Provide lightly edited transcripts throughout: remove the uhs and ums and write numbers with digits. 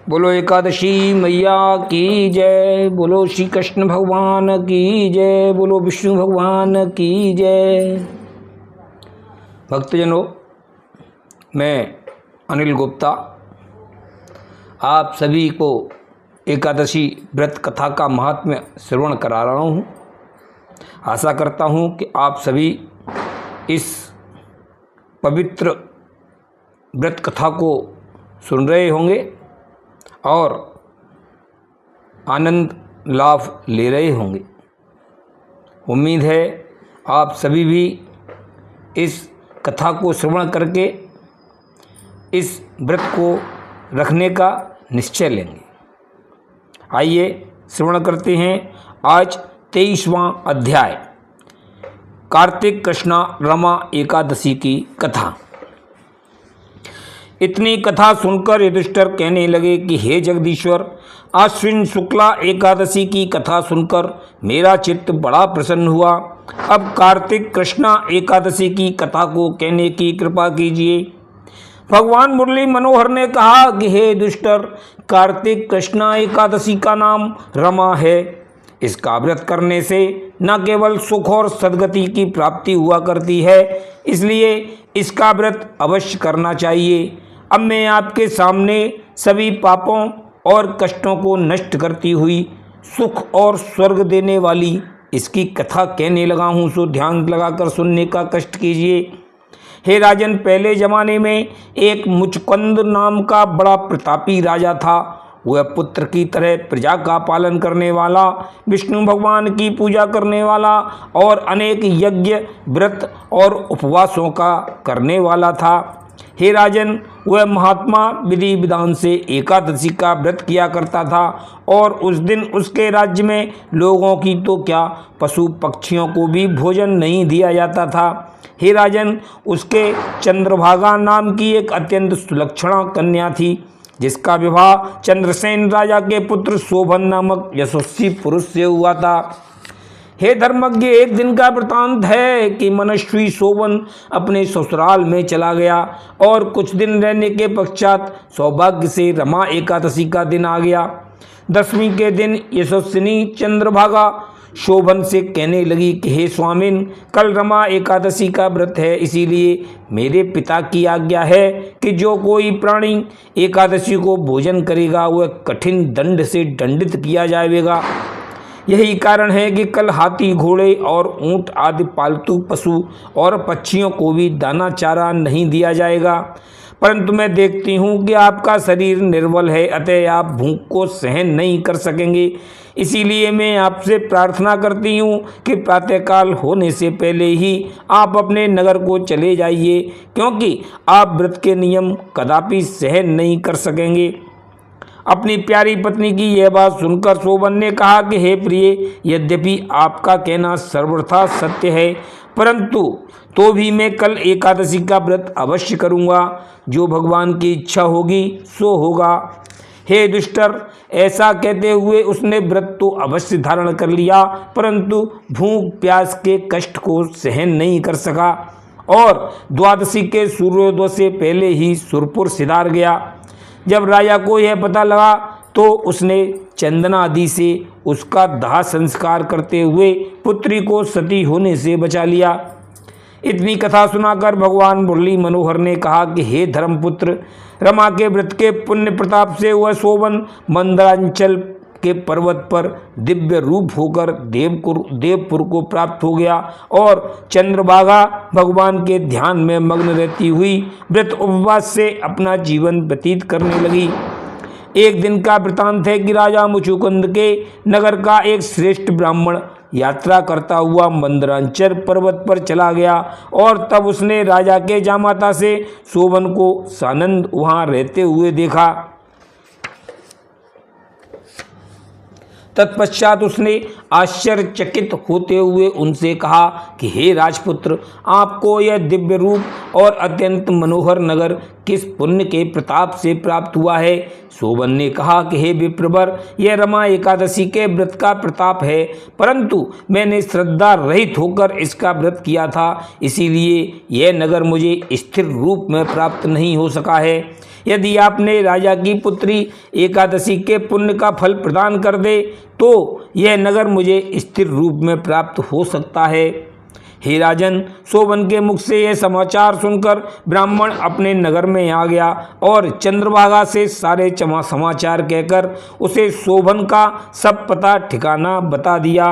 बोलो एकादशी मैया की जय। बोलो श्री कृष्ण भगवान की जय। बोलो विष्णु भगवान की जय। भक्तजनों, मैं अनिल गुप्ता आप सभी को एकादशी व्रत कथा का महात्म्य श्रवण करा रहा हूँ। आशा करता हूँ कि आप सभी इस पवित्र व्रत कथा को सुन रहे होंगे और आनंद लाभ ले रहे होंगे। उम्मीद है आप सभी भी इस कथा को श्रवण करके इस व्रत को रखने का निश्चय लेंगे। आइए श्रवण करते हैं आज 23वां अध्याय कार्तिक कृष्णा रमा एकादशी की कथा। इतनी कथा सुनकर युधिष्ठिर कहने लगे कि हे जगदीश्वर, आश्विन शुक्ला एकादशी की कथा सुनकर मेरा चित्त बड़ा प्रसन्न हुआ। अब कार्तिक कृष्णा एकादशी की कथा को कहने की कृपा कीजिए। भगवान मुरली मनोहर ने कहा कि हे युधिष्ठिर, कार्तिक कृष्णा एकादशी का नाम रमा है। इसका व्रत करने से न केवल सुख और सद्गति की प्राप्ति हुआ करती है, इसलिए इसका व्रत अवश्य करना चाहिए। अब मैं आपके सामने सभी पापों और कष्टों को नष्ट करती हुई सुख और स्वर्ग देने वाली इसकी कथा कहने लगा हूँ, सो ध्यान लगाकर सुनने का कष्ट कीजिए। हे राजन, पहले जमाने में एक मुचकुंद नाम का बड़ा प्रतापी राजा था। वह पुत्र की तरह प्रजा का पालन करने वाला, विष्णु भगवान की पूजा करने वाला और अनेक यज्ञ व्रत और उपवासों का करने वाला था। हे राजन, वह महात्मा विधि विधान से एकादशी का व्रत किया करता था और उस दिन उसके राज्य में लोगों की तो क्या, पशु पक्षियों को भी भोजन नहीं दिया जाता था। हे राजन, उसके चंद्रभागा नाम की एक अत्यंत सुलक्षणा कन्या थी, जिसका विवाह चंद्रसेन राजा के पुत्र शोभन नामक यशस्वी पुरुष से हुआ था। हे धर्मज्ञ, एक दिन का वृतांत है कि मनस्वी शोभन अपने ससुराल में चला गया और कुछ दिन रहने के पश्चात सौभाग्य से रमा एकादशी का दिन आ गया। 10वीं के दिन यशस्विनी चंद्रभागा शोभन से कहने लगी कि हे स्वामिन, कल रमा एकादशी का व्रत है, इसीलिए मेरे पिता की आज्ञा है कि जो कोई प्राणी एकादशी को भोजन करेगा वह कठिन दंड से दंडित किया जाएगा। यही कारण है कि कल हाथी, घोड़े और ऊंट आदि पालतू पशु और पक्षियों को भी दाना चारा नहीं दिया जाएगा। परंतु मैं देखती हूँ कि आपका शरीर निर्बल है, अतः आप भूख को सहन नहीं कर सकेंगे। इसीलिए मैं आपसे प्रार्थना करती हूँ कि प्रातःकाल होने से पहले ही आप अपने नगर को चले जाइए, क्योंकि आप व्रत के नियम कदापि सहन नहीं कर सकेंगे। अपनी प्यारी पत्नी की यह बात सुनकर शोभन ने कहा कि हे प्रिय, यद्यपि आपका कहना सर्वथा सत्य है, परंतु तो भी मैं कल एकादशी का व्रत अवश्य करूंगा। जो भगवान की इच्छा होगी सो होगा। हे दुष्टर, ऐसा कहते हुए उसने व्रत तो अवश्य धारण कर लिया, परंतु भूख प्यास के कष्ट को सहन नहीं कर सका और द्वादशी के सूर्योदय से पहले ही सुरपुर सिधार गया। जब राजा को यह पता लगा तो उसने चंदना आदि से उसका दाह संस्कार करते हुए पुत्री को सती होने से बचा लिया। इतनी कथा सुनाकर भगवान मुरली मनोहर ने कहा कि हे धर्मपुत्र, रमा के व्रत के पुण्य प्रताप से वह शोभन मंदरांचल के पर्वत पर दिव्य रूप होकर देवपुर को प्राप्त हो गया और चंद्रभागा भगवान के ध्यान में मग्न रहती हुई व्रत उपवास से अपना जीवन व्यतीत करने लगी। एक दिन का वृतांत है कि राजा मुचुकुंद के नगर का एक श्रेष्ठ ब्राह्मण यात्रा करता हुआ मंदरांचल पर्वत पर चला गया और तब उसने राजा के जामाता से शोभन को सानंद वहां रहते हुए देखा। तत्पश्चात उसने आश्चर्यचकित होते हुए उनसे कहा कि हे राजपुत्र, आपको यह दिव्य रूप और अत्यंत मनोहर नगर किस पुण्य के प्रताप से प्राप्त हुआ है। शोभन ने कहा कि हे विप्रवर, यह रमा एकादशी के व्रत का प्रताप है, परंतु मैंने श्रद्धा रहित होकर इसका व्रत किया था, इसीलिए यह नगर मुझे स्थिर रूप में प्राप्त नहीं हो सका है। यदि आपने राजा की पुत्री एकादशी के पुण्य का फल प्रदान कर दे तो यह नगर मुझे स्थिर रूप में प्राप्त हो सकता है। हे राजन, शोभन के मुख से यह समाचार सुनकर ब्राह्मण अपने नगर में आ गया और चंद्रभागा से सारे समाचार कहकर उसे शोभन का सब पता ठिकाना बता दिया।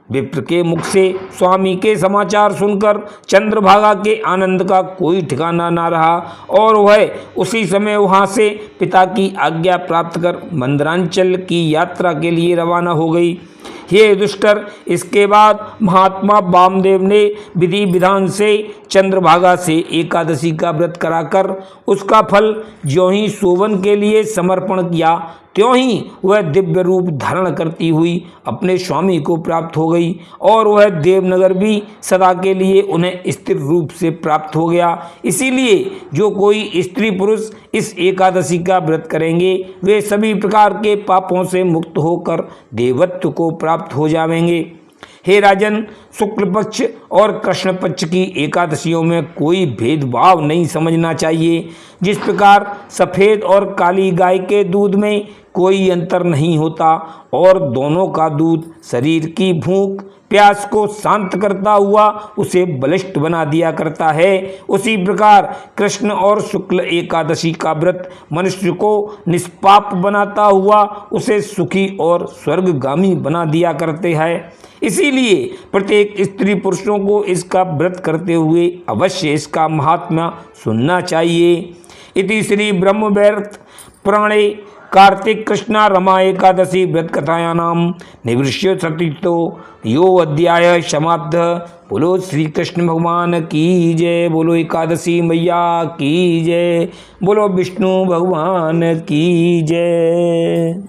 विप्र के मुख से स्वामी के समाचार सुनकर चंद्रभागा के आनंद का कोई ठिकाना ना रहा और वह उसी समय वहां से पिता की आज्ञा प्राप्त कर मंदरांचल की यात्रा के लिए रवाना हो गई। हे युधिष्ठिर, इसके बाद महात्मा वामदेव ने विधि विधान से चंद्रभागा से एकादशी का व्रत कराकर उसका फल ज्यों ही शोभन के लिए समर्पण किया त्यों ही वह दिव्य रूप धारण करती हुई अपने स्वामी को प्राप्त हो गई और वह देवनगर भी सदा के लिए उन्हें स्थिर रूप से प्राप्त हो गया। इसीलिए जो कोई स्त्री पुरुष इस एकादशी का व्रत करेंगे वे सभी प्रकार के पापों से मुक्त होकर देवत्व को प्राप्त हो जाएंगे। हे राजन, शुक्ल पक्ष और कृष्ण पक्ष की एकादशियों में कोई भेदभाव नहीं समझना चाहिए। जिस प्रकार सफ़ेद और काली गाय के दूध में कोई अंतर नहीं होता और दोनों का दूध शरीर की भूख प्यास को शांत करता हुआ उसे बलिष्ठ बना दिया करता है, उसी प्रकार कृष्ण और शुक्ल एकादशी का व्रत मनुष्य को निष्पाप बनाता हुआ उसे सुखी और स्वर्गगामी बना दिया करते हैं। इसीलिए प्रत्येक स्त्री पुरुषों को इसका व्रत करते हुए अवश्य इसका महात्म्य सुनना चाहिए। इति श्री ब्रह्मवैवर्त पुराणे कार्तिक कृष्णा रमा एकादशी व्रत कथायां निवृश्य सतीतो यो अध्याय समाप्त। बोलो श्री कृष्ण भगवान की जय, बोलो एकादशी मैया की जय, बोलो विष्णु भगवान की जय।